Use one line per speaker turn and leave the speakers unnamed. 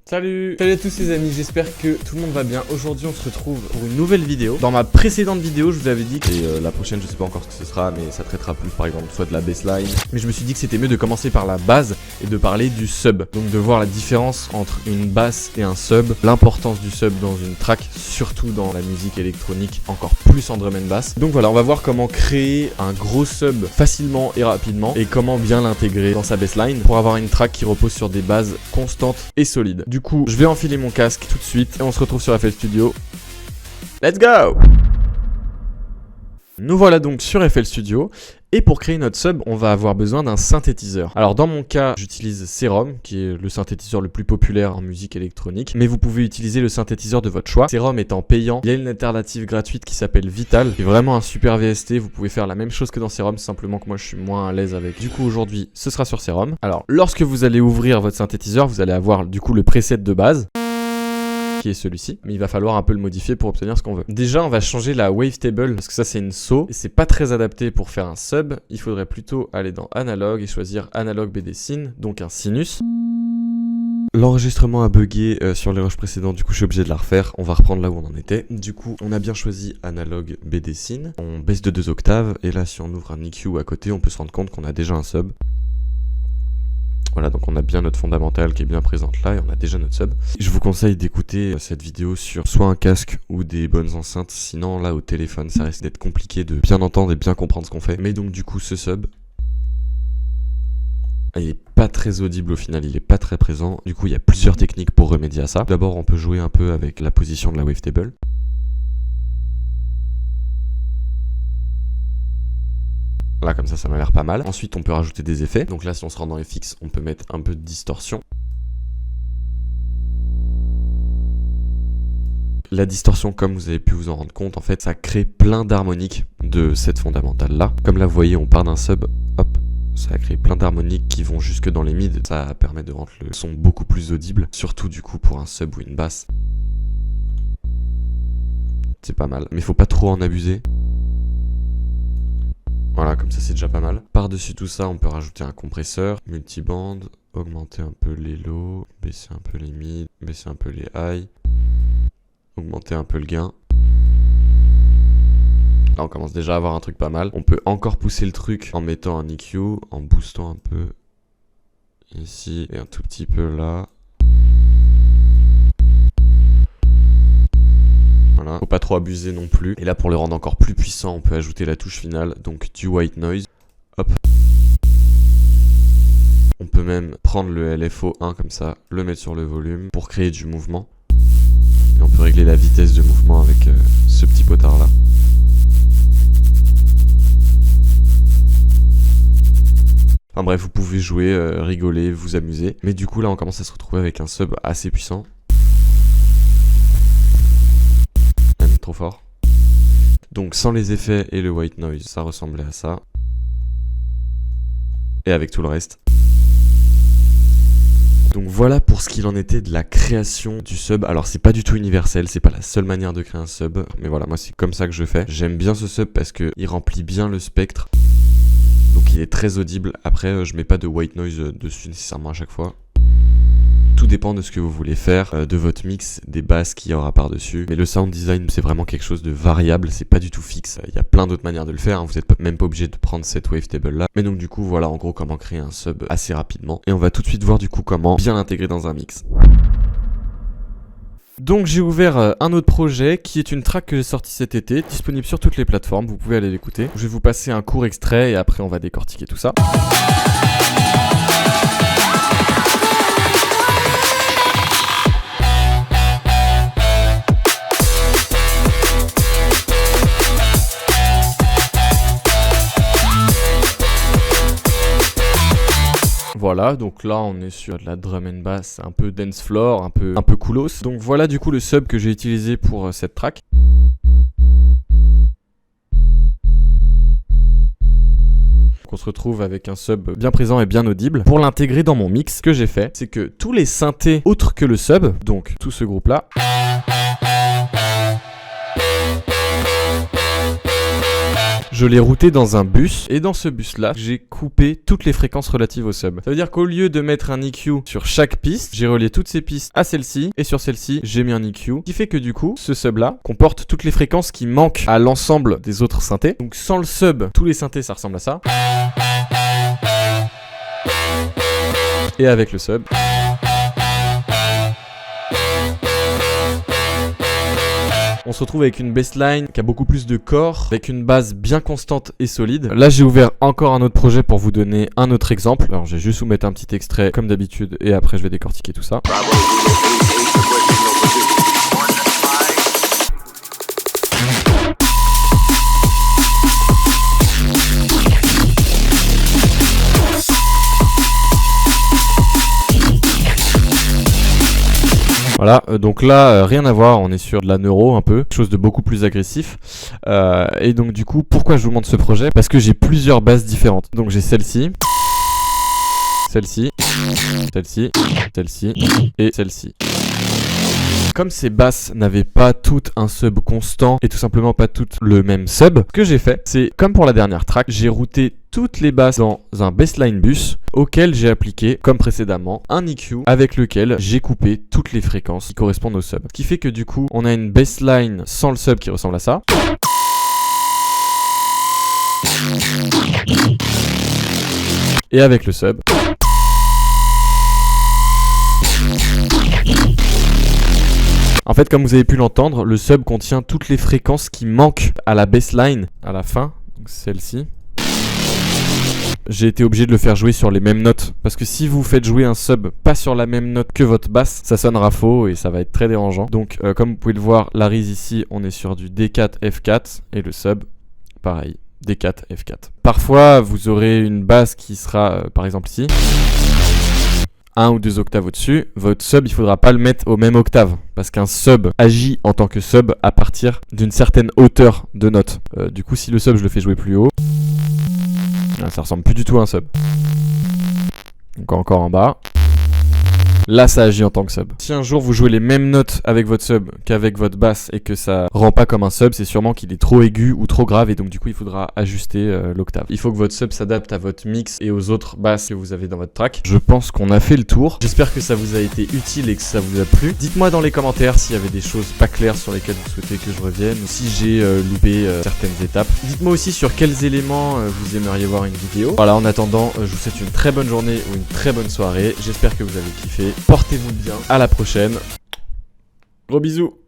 Salut à tous les amis, j'espère que tout le monde va bien. Aujourd'hui on se retrouve pour une nouvelle vidéo. Dans ma précédente vidéo je vous avais dit que la prochaine je sais pas encore ce que ce sera, mais ça traitera plus par exemple soit de la bassline. Mais je me suis dit que c'était mieux de commencer par la base et de parler du sub. Donc de voir la différence entre une basse et un sub, l'importance du sub dans une track, surtout dans la musique électronique, encore plus en drum and bass. Donc voilà, on va voir comment créer un gros sub facilement et rapidement et comment bien l'intégrer dans sa bassline pour avoir une track qui repose sur des bases constantes et solides. Du coup, je vais enfiler mon casque tout de suite et on se retrouve sur FL Studio. Let's go! Nous voilà donc sur FL Studio et pour créer notre sub, on va avoir besoin d'un synthétiseur. Alors dans mon cas, j'utilise Serum qui est le synthétiseur le plus populaire en musique électronique, mais vous pouvez utiliser le synthétiseur de votre choix. Serum étant payant, il y a une alternative gratuite qui s'appelle Vital, qui est vraiment un super VST. Vous pouvez faire la même chose que dans Serum, simplement que moi je suis moins à l'aise avec. Du coup aujourd'hui, ce sera sur Serum. Alors lorsque vous allez ouvrir votre synthétiseur, vous allez avoir du coup le preset de base, qui est celui-ci, mais il va falloir un peu le modifier pour obtenir ce qu'on veut. Déjà, on va changer la wavetable, parce que ça c'est une saw, et c'est pas très adapté pour faire un sub. Il faudrait plutôt aller dans Analog et choisir Analog BD Syn, donc un sinus. L'enregistrement a bugué sur les rushs précédents, du coup je suis obligé de la refaire. On va reprendre là où on en était. Du coup, on a bien choisi Analog BD Syn. On baisse de 2 octaves, et là si on ouvre un EQ à côté, on peut se rendre compte qu'on a déjà un sub. Voilà, donc on a bien notre fondamentale qui est bien présente là et on a déjà notre sub. Je vous conseille d'écouter cette vidéo sur soit un casque ou des bonnes enceintes, sinon là au téléphone ça risque d'être compliqué de bien entendre et bien comprendre ce qu'on fait. Mais donc du coup ce sub, il est pas très audible au final, il est pas très présent. Du coup il y a plusieurs techniques pour remédier à ça. D'abord on peut jouer un peu avec la position de la wavetable. Là comme ça m'a l'air pas mal. Ensuite on peut rajouter des effets. Donc là si on se rend dans FX, on peut mettre un peu de distorsion. La distorsion, comme vous avez pu vous en rendre compte, en fait ça crée plein d'harmoniques de cette fondamentale là. Comme là vous voyez on part d'un sub, hop, ça a créé plein d'harmoniques qui vont jusque dans les mids. Ça permet de rendre le son beaucoup plus audible. Surtout du coup pour un sub ou une basse. C'est pas mal. Mais faut pas trop en abuser. Voilà, comme ça c'est déjà pas mal. Par-dessus tout ça, on peut rajouter un compresseur, multiband, augmenter un peu les lows, baisser un peu les mids, baisser un peu les highs, augmenter un peu le gain. Là on commence déjà à avoir un truc pas mal. On peut encore pousser le truc en mettant un EQ, en boostant un peu ici et un tout petit peu là. Voilà. Faut pas trop abuser non plus. Et là pour le rendre encore plus puissant, on peut ajouter la touche finale, donc du white noise. Hop. On peut même prendre le LFO 1 comme ça, le mettre sur le volume pour créer du mouvement. Et on peut régler la vitesse de mouvement avec ce petit potard là. Enfin bref, vous pouvez jouer, rigoler, vous amuser. Mais du coup là on commence à se retrouver avec un sub assez puissant. Trop fort. Donc sans les effets et le white noise, ça ressemblait à ça. Et avec tout le reste. Donc voilà pour ce qu'il en était de la création du sub. Alors c'est pas du tout universel, c'est pas la seule manière de créer un sub. Mais voilà, moi c'est comme ça que je fais. J'aime bien ce sub parce qu'il remplit bien le spectre. Donc il est très audible. Après je mets pas de white noise dessus nécessairement à chaque fois. Tout dépend de ce que vous voulez faire, de votre mix, des basses qu'il y aura par-dessus. Mais le sound design, c'est vraiment quelque chose de variable, c'est pas du tout fixe. Il y a plein d'autres manières de le faire, hein. Vous n'êtes même pas obligé de prendre cette wavetable là. Mais donc du coup, voilà en gros comment créer un sub assez rapidement. Et on va tout de suite voir du coup comment bien l'intégrer dans un mix. Donc j'ai ouvert un autre projet qui est une track que j'ai sortie cet été, disponible sur toutes les plateformes, vous pouvez aller l'écouter. Je vais vous passer un court extrait et après on va décortiquer tout ça. Voilà, donc là on est sur de la drum and bass, un peu dance floor, un peu coolos. Donc voilà du coup le sub que j'ai utilisé pour cette track. Donc on se retrouve avec un sub bien présent et bien audible. Pour l'intégrer dans mon mix, ce que j'ai fait, c'est que tous les synthés autres que le sub, donc tout ce groupe là, je l'ai routé dans un bus et dans ce bus là j'ai coupé toutes les fréquences relatives au sub. Ça veut dire qu'au lieu de mettre un EQ sur chaque piste, j'ai relié toutes ces pistes à celle-ci et sur celle-ci j'ai mis un EQ, qui fait que du coup ce sub là comporte toutes les fréquences qui manquent à l'ensemble des autres synthés. Donc sans le sub, tous les synthés ça ressemble à ça. Et avec le sub, on se retrouve avec une bassline qui a beaucoup plus de corps, avec une base bien constante et solide. Là, j'ai ouvert encore un autre projet pour vous donner un autre exemple. Alors, je vais juste vous mettre un petit extrait comme d'habitude et après, je vais décortiquer tout ça. Voilà, donc là, rien à voir, on est sur de la neuro un peu, quelque chose de beaucoup plus agressif. Et donc du coup, pourquoi je vous montre ce projet? Parce que j'ai plusieurs basses différentes. Donc j'ai celle-ci, celle-ci, celle-ci, celle-ci et celle-ci. Comme ces basses n'avaient pas toutes un sub constant et tout simplement pas toutes le même sub, ce que j'ai fait, c'est comme pour la dernière track, j'ai routé toutes les basses dans un bassline bus auquel j'ai appliqué, comme précédemment, un EQ avec lequel j'ai coupé toutes les fréquences qui correspondent au sub. Ce qui fait que du coup, on a une bassline sans le sub qui ressemble à ça. Et avec le sub. En fait, comme vous avez pu l'entendre, le sub contient toutes les fréquences qui manquent à la bassline à la fin, celle-ci. J'ai été obligé de le faire jouer sur les mêmes notes parce que si vous faites jouer un sub pas sur la même note que votre basse, ça sonnera faux et ça va être très dérangeant. Donc comme vous pouvez le voir, la Reese ici, on est sur du D4 F4 et le sub, pareil, D4 F4. Parfois, vous aurez une basse qui sera par exemple ici, 1 ou 2 octaves au-dessus. Votre sub, il faudra pas le mettre au même octave parce qu'un sub agit en tant que sub à partir d'une certaine hauteur de note. Du coup, si le sub, je le fais jouer plus haut, ça ressemble plus du tout à un sub. Donc encore en bas. Là, ça agit en tant que sub. Si un jour vous jouez les mêmes notes avec votre sub qu'avec votre basse et que ça rend pas comme un sub, c'est sûrement qu'il est trop aigu ou trop grave et donc du coup il faudra ajuster l'octave. Il faut que votre sub s'adapte à votre mix et aux autres basses que vous avez dans votre track. Je pense qu'on a fait le tour. J'espère que ça vous a été utile et que ça vous a plu. Dites-moi dans les commentaires s'il y avait des choses pas claires sur lesquelles vous souhaitez que je revienne ou si j'ai loupé certaines étapes. Dites-moi aussi sur quels éléments vous aimeriez voir une vidéo. Voilà, en attendant, je vous souhaite une très bonne journée ou une très bonne soirée. J'espère que vous avez kiffé. Portez-vous bien, à la prochaine. Gros bisous.